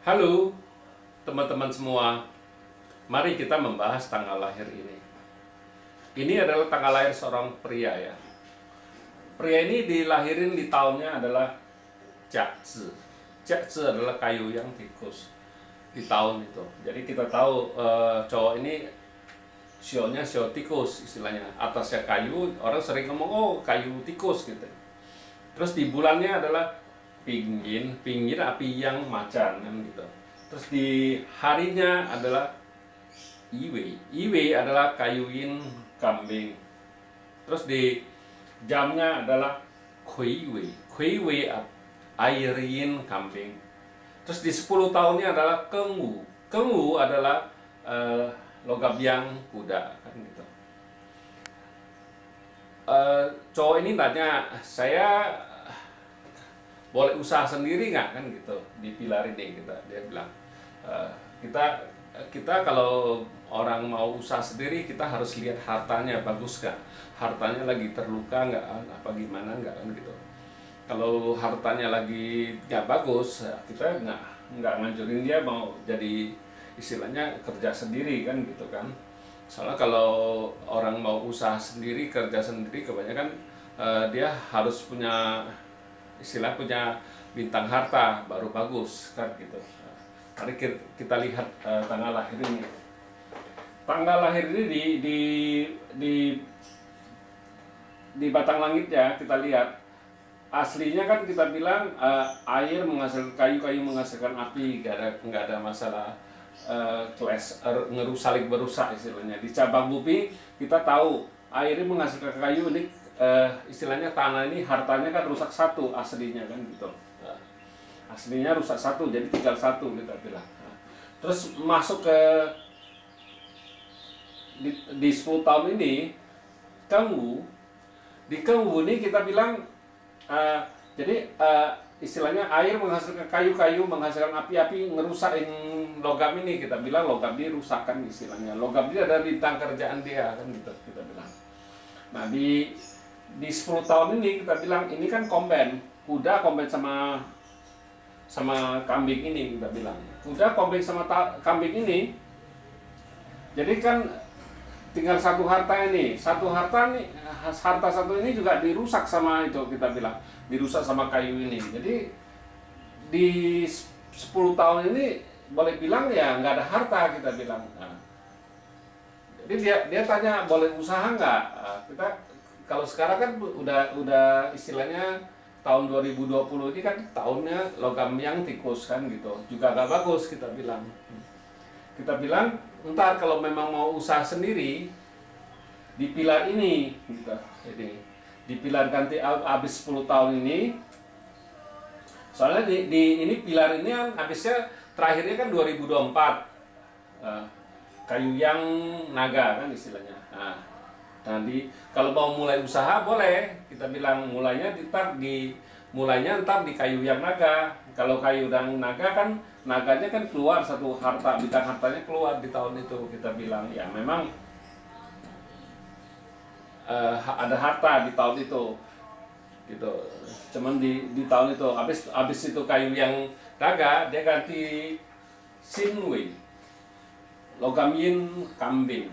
Halo teman-teman semua, mari kita membahas tanggal lahir ini. Ini adalah tanggal lahir seorang pria ya. Pria ini dilahirin di tahunnya adalah Jiazi. Jiazi adalah kayu yang tikus di tahun itu. Jadi kita tahu cowok ini sionya sio tikus istilahnya. Atasnya kayu, orang sering ngomong oh kayu tikus gitu. Terus di bulannya adalah pinggin api yang macan kan gitu. Terus di harinya adalah iwe adalah kayuin kambing. Terus di jamnya adalah kuiwe airin kambing. Terus di 10 tahunnya adalah kengu adalah logam yang kuda kan gitu. Cowok ini tanya, saya boleh usaha sendiri nggak kan gitu di pilar ini dia bilang kita kalau orang mau usaha sendiri kita harus lihat hartanya bagus nggak, hartanya lagi terluka nggak apa gimana nggak kan gitu. Kalau hartanya lagi nggak bagus kita nggak nganjurin dia mau jadi istilahnya kerja sendiri kan gitu kan. Soalnya kalau orang mau usaha sendiri kerja sendiri kebanyakan dia harus punya punya bintang harta baru bagus kan gitu. Mari kita lihat tanggal lahir ini. Tanggal lahir ini di batang langit ya, kita lihat aslinya kan kita bilang air menghasilkan kayu menghasilkan api, nggak ada masalah saling berusak istilahnya. Di cabang bumi kita tahu airnya menghasilkan kayu ini. Istilahnya tanah ini hartanya kan rusak satu aslinya kan gitu. Aslinya rusak satu jadi tinggal satu kita bilang. Terus masuk ke di 10 tahun ini di Kengwu ini kita bilang jadi istilahnya air menghasilkan kayu menghasilkan api ngerusakin logam ini, kita bilang logam ini rusak kan istilahnya. Logam ini ada bintang kerjaan dia kan gitu kita bilang. Nah di 10 tahun ini kita bilang ini kan kuda komben sama kambing ini kita bilang. Kuda komben sama kambing ini. Jadi kan tinggal satu harta ini. Harta satu ini juga dirusak sama itu kita bilang. Dirusak sama kayu ini. Jadi di 10 tahun ini boleh bilang ya nggak ada harta kita bilang. Nah, jadi dia tanya boleh usaha nggak? Kalau sekarang kan udah istilahnya tahun 2020 ini kan tahunnya logam yang tikus kan gitu. Juga gak bagus kita bilang. Kita bilang ntar kalau memang mau usaha sendiri di pilar ini gitu. Jadi di pilar ganti habis 10 tahun ini. Soalnya ini pilar ini kan habisnya terakhirnya kan 2024. Kayu yang naga kan istilahnya. Nanti kalau mau mulai usaha boleh, kita bilang mulainya ntar di kayu yang naga. Kalau kayu dan naga kan naganya kan keluar satu harta, bintang hartanya keluar di tahun itu kita bilang ya memang ada harta di tahun itu gitu. Cuman di tahun itu habis itu kayu yang naga dia ganti sinwi logam yin kambing.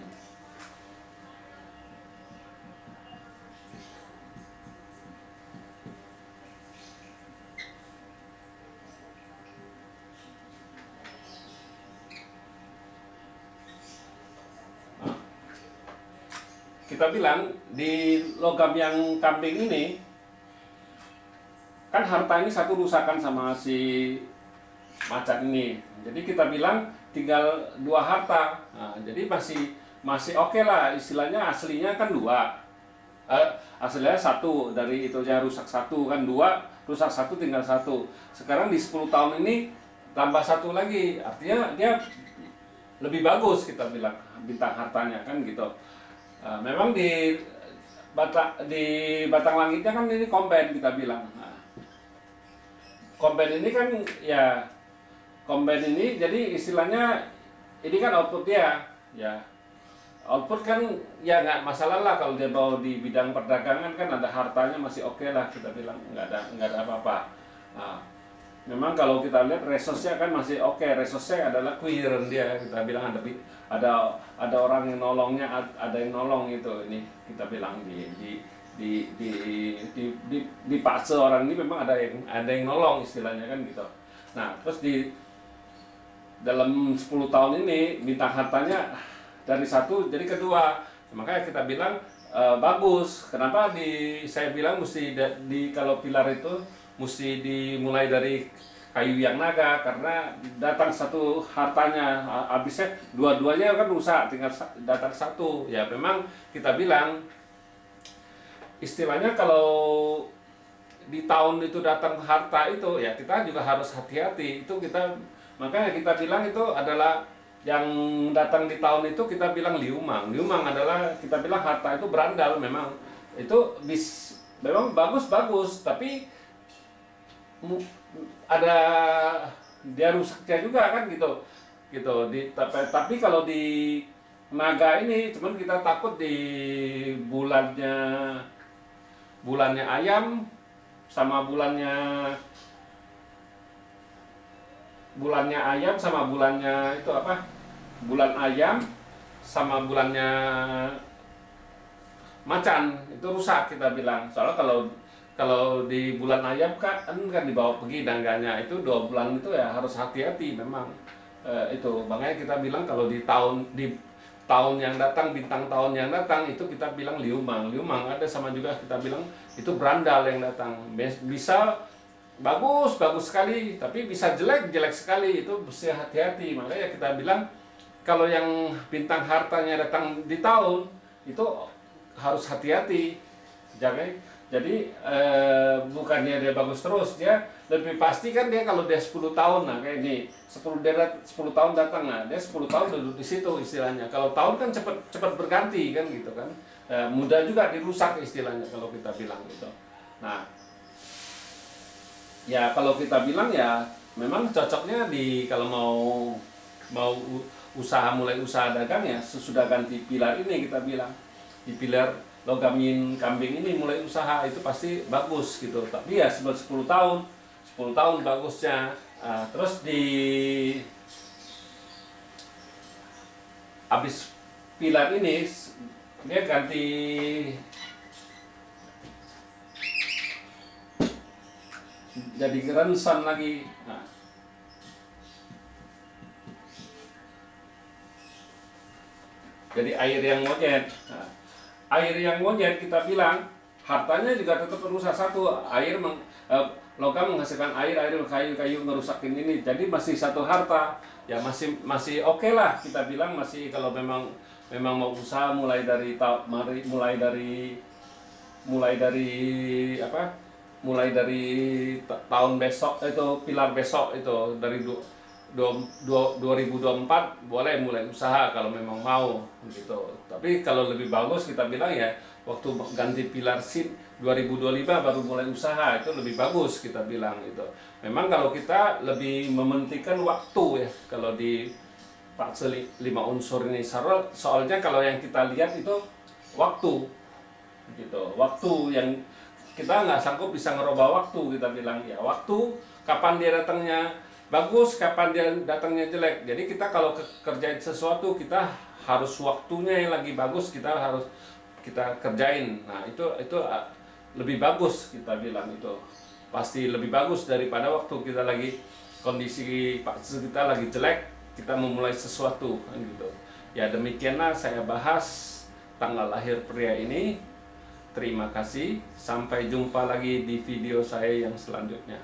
Kita bilang di logam yang kambing ini kan harta ini satu rusakan sama si macan ini. Jadi kita bilang tinggal 2 harta. Nah, jadi masih oke lah istilahnya, aslinya kan 2. Aslinya 1 dari itunya rusak 1 kan 2, rusak 1 tinggal 1. Sekarang di 10 tahun ini tambah 1 lagi. Artinya dia lebih bagus kita bilang bintang hartanya kan gitu. Memang di batang langitnya kan ini komben kita bilang. Nah, komben ini kan ya komben ini jadi istilahnya ini kan output dia ya. Output kan ya nggak masalah lah kalau dia mau di bidang perdagangan kan ada hartanya masih oke lah kita bilang nggak ada apa-apa. Nah, memang kalau kita lihat resosnya kan masih oke. Resosnya adalah clearance dia, kita bilang ada orang yang nolongnya, ada yang nolong itu. Ini kita bilang di fase orang ini memang ada yang nolong istilahnya kan gitu. Nah, terus di dalam 10 tahun ini bintang hartanya dari 1 jadi kedua. Makanya kita bilang bagus. Kenapa saya bilang mesti kalau pilar itu mesti dimulai dari kayu yang naga, karena datang 1 hartanya, habisnya dua-duanya kan rusak, tinggal datang 1. Ya memang kita bilang istilahnya kalau di tahun itu datang harta itu ya kita juga harus hati-hati. Itu makanya kita bilang itu adalah yang datang di tahun itu kita bilang liumang. Liumang adalah kita bilang harta itu berandal, memang itu memang bagus, tapi ada dia rusaknya juga kan gitu. Tapi kalau di naga ini cuman kita takut di bulannya ayam sama bulannya ayam sama bulannya itu apa? Bulan ayam sama bulannya macan itu rusak kita bilang. Soalnya kalau di bulan ayam kan dibawa pergi dangganya, itu 2 bulan itu ya harus hati-hati memang. Itu makanya kita bilang kalau di tahun yang datang, bintang tahun yang datang itu kita bilang liumang ada, sama juga kita bilang itu berandal yang datang. Bisa bagus sekali, tapi bisa jelek sekali, itu mesti hati-hati. Makanya kita bilang kalau yang bintang hartanya datang di tahun itu harus hati-hati. Jadi bukannya dia bagus terus, dia lebih pasti kan dia kalau dia 10 tahun, nah kayak ini 10 tahun datang, nah dia 10 tahun duduk di situ istilahnya. Kalau tahun kan cepat berganti kan gitu kan, mudah juga dirusak istilahnya kalau kita bilang gitu. Nah ya kalau kita bilang ya memang cocoknya kalau mau mulai usaha dagang ya sesudah ganti pilar ini, kita bilang di pilar logamin kambing ini mulai usaha itu pasti bagus gitu. Tapi ya 10 tahun bagusnya. Terus habis pilar ini dia ganti jadi geransan lagi. Jadi air yang monyet. Air yang monyet kita bilang hartanya juga tetap berusaha 1. Logam menghasilkan air kayu ngerusakin ini. Jadi masih 1 harta. Ya masih oke lah kita bilang, masih kalau memang mau usaha mulai dari tahun besok itu, pilar besok itu dari 2024 boleh mulai usaha kalau memang mau gitu. Tapi kalau lebih bagus kita bilang ya waktu ganti pilar SIN 2025 baru mulai usaha, itu lebih bagus kita bilang itu. Memang kalau kita lebih mementingkan waktu ya kalau di fase 5 unsur ini, soalnya kalau yang kita lihat itu waktu gitu. Waktu yang kita nggak sanggup bisa ngerubah waktu, kita bilang ya waktu kapan dia datangnya bagus, kapan dia datangnya jelek. Jadi kita kalau kerjain sesuatu kita harus waktunya yang lagi bagus, kita kerjain. Nah itu lebih bagus kita bilang, itu pasti lebih bagus daripada waktu kita lagi kondisi kita lagi jelek kita memulai sesuatu kan gitu. Ya demikianlah saya bahas tanggal lahir pria ini. Terima kasih, sampai jumpa lagi di video saya yang selanjutnya.